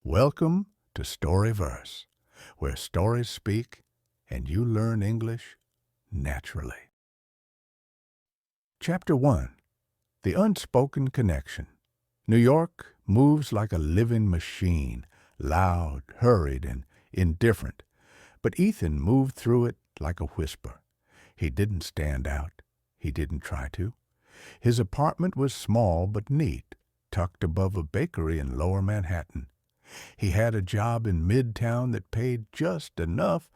Welcome to StoryVerse, where stories speak and you learn English naturally. Chapter 1. The Unspoken Connection. New York moves like a living machine, loud, hurried, and indifferent. But Ethan moved through it like a whisper. He didn't stand out. He didn't try to. His apartment was small but neat, tucked above a bakery in Lower Manhattan. He had a job in Midtown that paid just enough,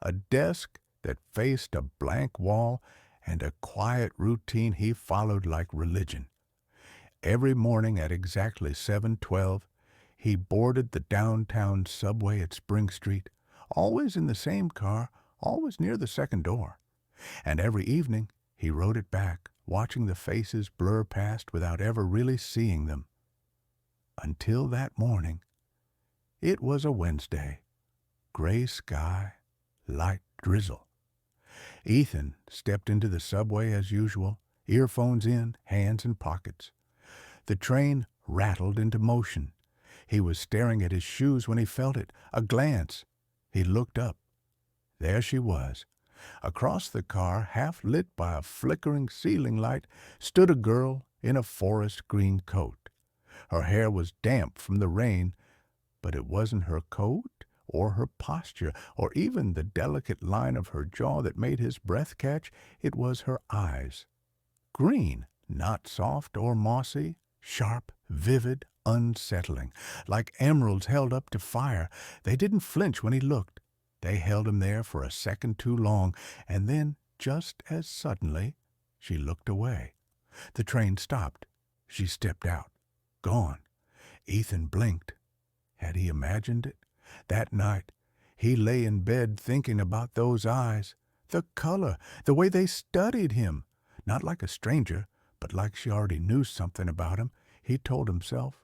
a desk that faced a blank wall, and a quiet routine he followed like religion. Every morning at exactly 7:12, he boarded the downtown subway at Spring Street, always in the same car, always near the second door. And every evening he rode it back, watching the faces blur past without ever really seeing them. Until that morning. It was a Wednesday. Gray sky, light drizzle. Ethan stepped into the subway as usual, earphones in, hands in pockets. The train rattled into motion. He was staring at his shoes when he felt it. A glance. He looked up. There she was. Across the car, half lit by a flickering ceiling light, stood a girl in a forest green coat. Her hair was damp from the rain, but it wasn't her coat or her posture or even the delicate line of her jaw that made his breath catch. It was her eyes. Green, not soft or mossy, sharp, vivid, unsettling, like emeralds held up to fire. They didn't flinch when he looked. They held him there for a second too long, and then, just as suddenly, she looked away. The train stopped. She stepped out. Gone. Ethan blinked. Had he imagined it? That night, he lay in bed thinking about those eyes, the color, the way they studied him. Not like a stranger, but like she already knew something about him. He told himself.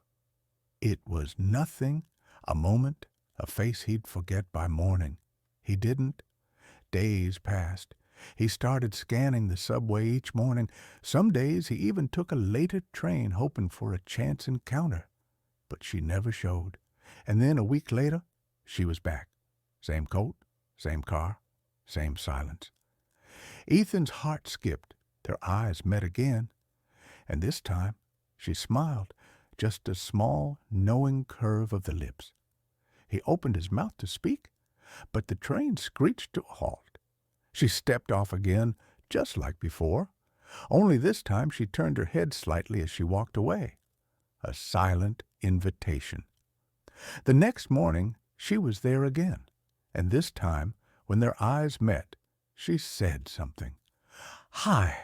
It was nothing, a moment, a face he'd forget by morning. He didn't. Days passed. He started scanning the subway each morning. Some days he even took a later train hoping for a chance encounter. But she never showed. And then a week later, she was back. Same coat, same car, same silence. Ethan's heart skipped. Their eyes met again. And this time, she smiled, just a small, knowing curve of the lips. He opened his mouth to speak, but the train screeched to a halt. She stepped off again, just like before. Only this time she turned her head slightly as she walked away. A silent invitation. The next morning she was there again, and this time, when their eyes met, she said something. Hi.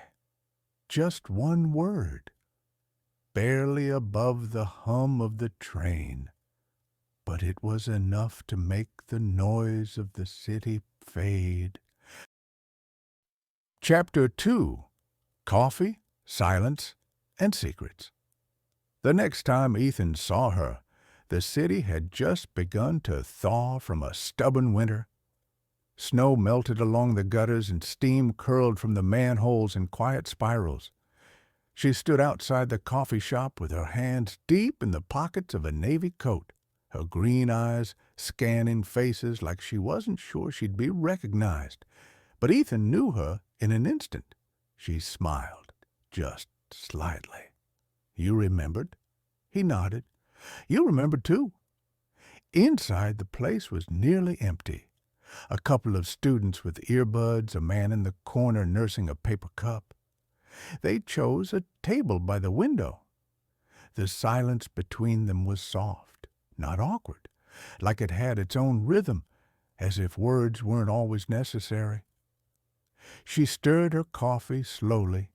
Just one word. Barely above the hum of the train. But it was enough to make the noise of the city fade. Chapter 2. Coffee, Silence, and Secrets. The next time Ethan saw her, the city had just begun to thaw from a stubborn winter. Snow melted along the gutters and steam curled from the manholes in quiet spirals. She stood outside the coffee shop with her hands deep in the pockets of a navy coat, her green eyes scanning faces like she wasn't sure she'd be recognized. But Ethan knew her in an instant. She smiled, just slightly. You remembered? He nodded. You remembered, too. Inside, the place was nearly empty. A couple of students with earbuds, a man in the corner nursing a paper cup. They chose a table by the window. The silence between them was soft, not awkward, like it had its own rhythm, as if words weren't always necessary. She stirred her coffee slowly.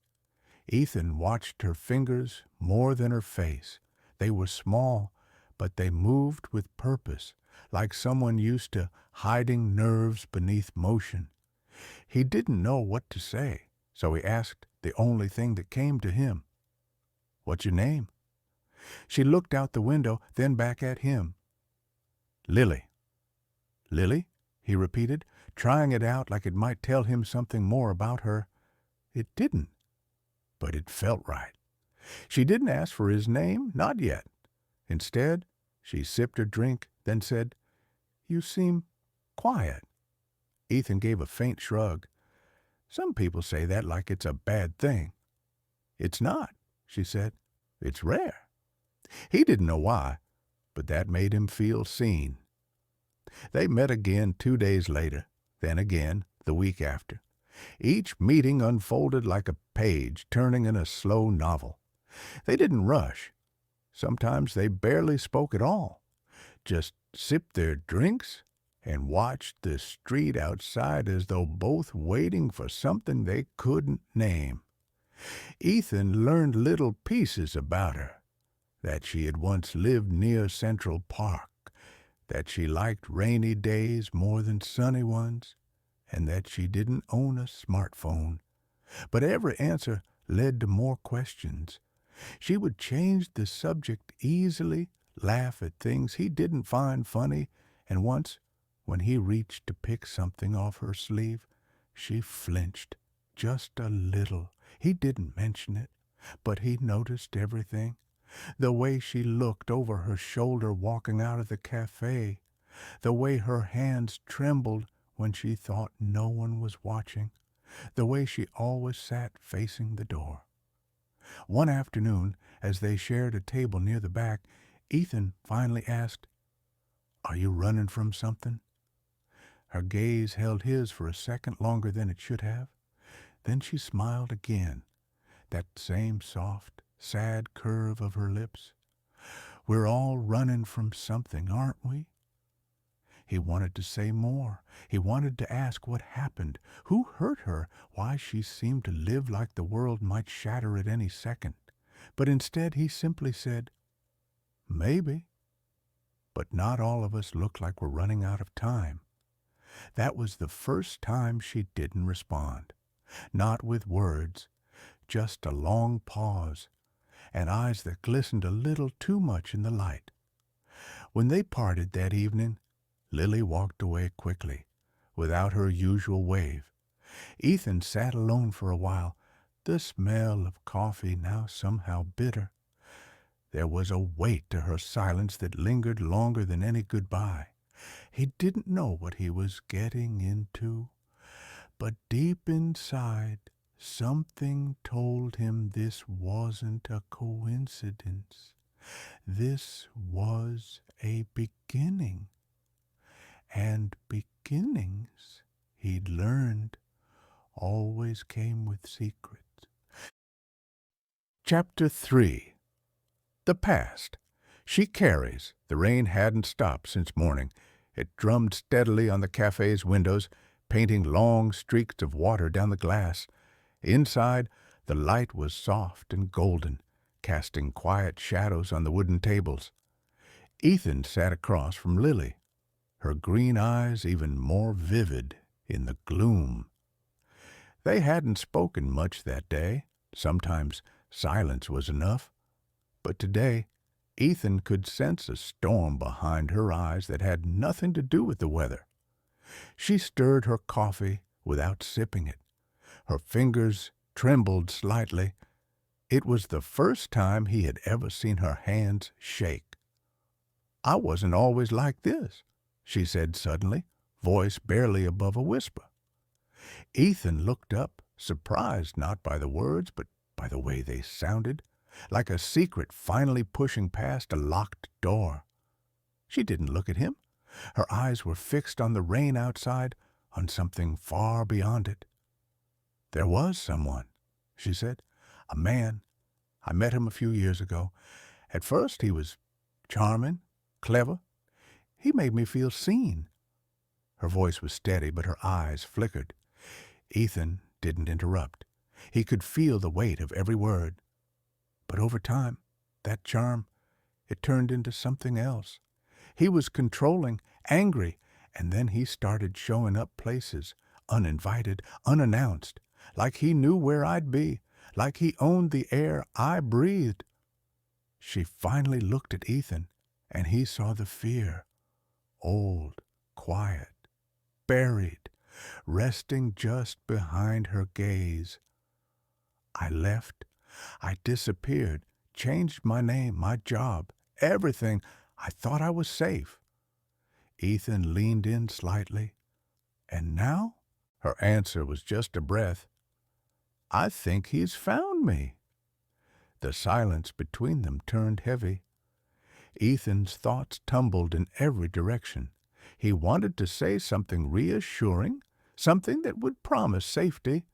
Ethan watched her fingers more than her face. They were small, but they moved with purpose, like someone used to hiding nerves beneath motion. He didn't know what to say, so he asked the only thing that came to him. What's your name? She looked out the window, then back at him. Lily. Lily? He repeated, trying it out like it might tell him something more about her. It didn't, but it felt right. She didn't ask for his name, not yet. Instead, She sipped her drink, then said, "You seem quiet." Ethan gave a faint shrug. "Some people say that like it's a bad thing." "It's not," she said. "It's rare." He didn't know why, but that made him feel seen. They met again 2 days later, then again the week after. Each meeting unfolded like a page turning in a slow novel. They didn't rush. Sometimes they barely spoke at all, just sipped their drinks and watched the street outside as though both waiting for something they couldn't name. Ethan learned little pieces about her, that she had once lived near Central Park, that she liked rainy days more than sunny ones, and that she didn't own a smartphone. But every answer led to more questions. She would change the subject easily, laugh at things he didn't find funny, and once, when he reached to pick something off her sleeve, she flinched just a little. He didn't mention it, but he noticed everything. The way she looked over her shoulder walking out of the cafe, the way her hands trembled when she thought no one was watching, the way she always sat facing the door. One afternoon, as they shared a table near the back, Ethan finally asked, "Are you running from something?" Her gaze held his for a second longer than it should have. Then she smiled again, that same soft, sad curve of her lips. "We're all running from something, aren't we?" He wanted to say more. He wanted to ask what happened, who hurt her, why she seemed to live like the world might shatter at any second. But instead he simply said, "Maybe. But not all of us look like we're running out of time." That was the first time she didn't respond. Not with words, just a long pause, and eyes that glistened a little too much in the light. When they parted that evening, Lily walked away quickly, without her usual wave. Ethan sat alone for a while, the smell of coffee now somehow bitter. There was a weight to her silence that lingered longer than any goodbye. He didn't know what he was getting into, but deep inside, something told him this wasn't a coincidence. This was a beginning. And beginnings, he'd learned, always came with secrets. Chapter 3. The Past. She carries. The rain hadn't stopped since morning. It drummed steadily on the cafe's windows, painting long streaks of water down the glass. Inside, the light was soft and golden, casting quiet shadows on the wooden tables. Ethan sat across from Lily, her green eyes even more vivid in the gloom. They hadn't spoken much that day. Sometimes silence was enough. But today, Ethan could sense a storm behind her eyes that had nothing to do with the weather. She stirred her coffee without sipping it. Her fingers trembled slightly. It was the first time he had ever seen her hands shake. "I wasn't always like this," she said suddenly, voice barely above a whisper. Ethan looked up, surprised not by the words, but by the way they sounded, like a secret finally pushing past a locked door. She didn't look at him. Her eyes were fixed on the rain outside, on something far beyond it. "There was someone," she said. "A man. I met him a few years ago. At first he was charming, clever. He made me feel seen." Her voice was steady, but her eyes flickered. Ethan didn't interrupt. He could feel the weight of every word. But over time, that charm, it turned into something else. He was controlling, angry, and then he started showing up places, uninvited, unannounced, like he knew where I'd be, like he owned the air I breathed. She finally looked at Ethan, and he saw the fear, old, quiet, buried, resting just behind her gaze. "I left. I disappeared, changed my name, my job, everything. I thought I was safe." Ethan leaned in slightly. "And now?" Her answer was just a breath. "I think he's found me." The silence between them turned heavy. Ethan's thoughts tumbled in every direction. He wanted to say something reassuring, something that would promise safety,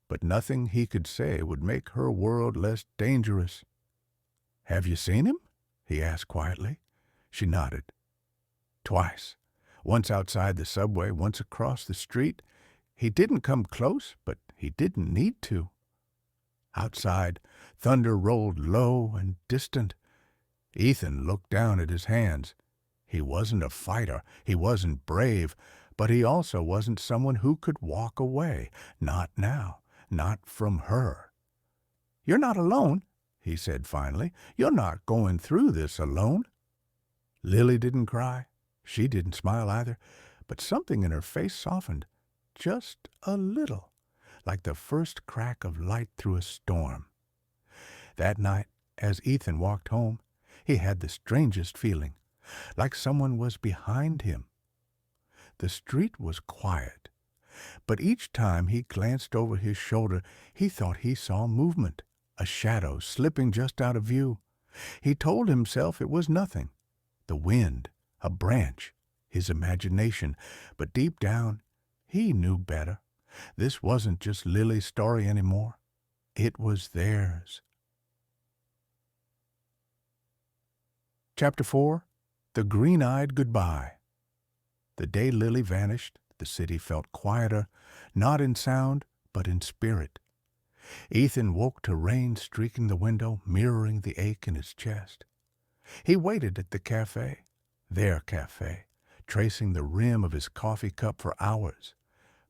but nothing he could say would make her world less dangerous. "Have you seen him?" he asked quietly. She nodded. "Twice. Once outside the subway, once across the street. He didn't come close, but he didn't need to." Outside, thunder rolled low and distant. Ethan looked down at his hands. He wasn't a fighter, he wasn't brave, but he also wasn't someone who could walk away. Not now, not from her. "You're not alone," he said finally. "You're not going through this alone." Lily didn't cry. She didn't smile either, but something in her face softened, just a little, like the first crack of light through a storm. That night, as Ethan walked home, he had the strangest feeling, like someone was behind him. The street was quiet, but each time he glanced over his shoulder, he thought he saw movement, a shadow slipping just out of view. He told himself it was nothing, the wind, a branch, his imagination, but deep down, he knew better. This wasn't just Lily's story anymore. It was theirs. Chapter 4. The Green-Eyed Goodbye. The day Lily vanished, the city felt quieter, not in sound, but in spirit. Ethan woke to rain streaking the window, mirroring the ache in his chest. He waited at the cafe, their cafe, tracing the rim of his coffee cup for hours.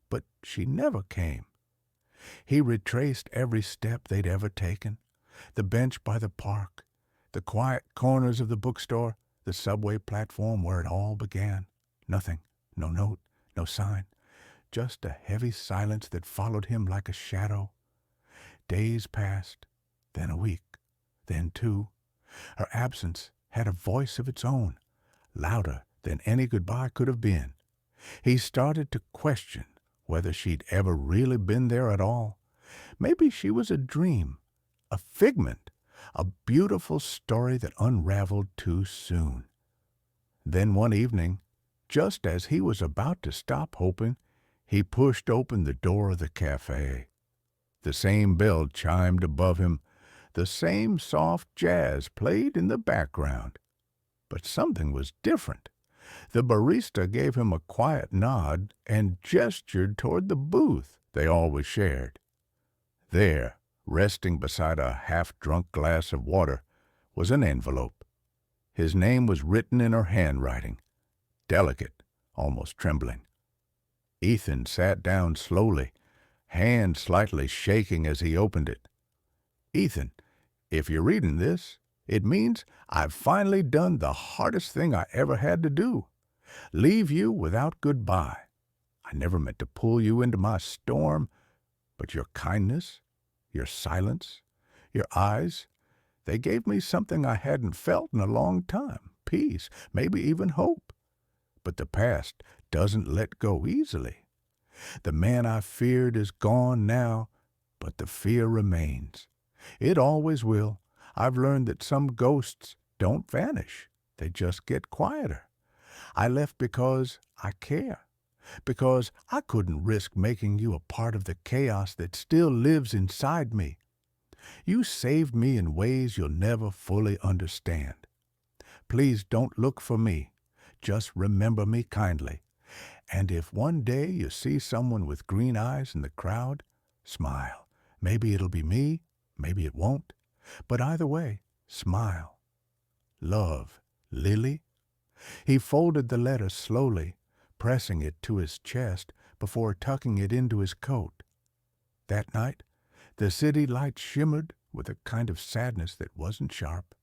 But she never came. He retraced every step they'd ever taken, the bench by the park, the quiet corners of the bookstore, the subway platform where it all began. Nothing, no note, no sign, just a heavy silence that followed him like a shadow. Days passed, then a week, then two. Her absence had a voice of its own, louder than any goodbye could have been. He started to question whether she'd ever really been there at all. Maybe she was a dream, a figment, a beautiful story that unraveled too soon. Then one evening, just as he was about to stop hoping, he pushed open the door of the cafe. The same bell chimed above him. The same soft jazz played in the background. But something was different. The barista gave him a quiet nod and gestured toward the booth they always shared. There, resting beside a half-drunk glass of water, was an envelope. His name was written in her handwriting, delicate, almost trembling. Ethan sat down slowly, hand slightly shaking as he opened it. "Ethan, if you're reading this, it means I've finally done the hardest thing I ever had to do. Leave you without goodbye. I never meant to pull you into my storm, but your kindness, your silence, your eyes, they gave me something I hadn't felt in a long time, peace, maybe even hope. But the past doesn't let go easily. The man I feared is gone now, but the fear remains. It always will. I've learned that some ghosts don't vanish. They just get quieter. I left because I care, because I couldn't risk making you a part of the chaos that still lives inside me. You saved me in ways you'll never fully understand. Please don't look for me. Just remember me kindly. And if one day you see someone with green eyes in the crowd, smile. Maybe it'll be me, maybe it won't. But either way, smile. Love, Lily." He folded the letter slowly, pressing it to his chest before tucking it into his coat. That night, the city lights shimmered with a kind of sadness that wasn't sharp,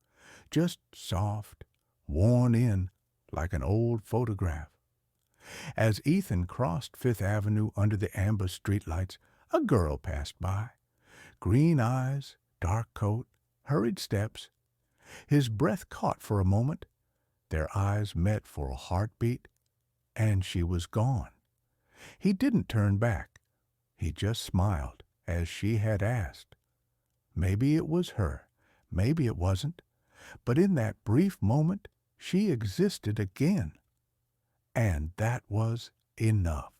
just soft, worn in like an old photograph. As Ethan crossed Fifth Avenue under the amber streetlights, a girl passed by. Green eyes, dark coat, hurried steps. His breath caught for a moment, Their eyes met for a heartbeat, and she was gone. He didn't turn back. He just smiled, as she had asked. Maybe it was her, maybe it wasn't, but in that brief moment she existed again. And that was enough.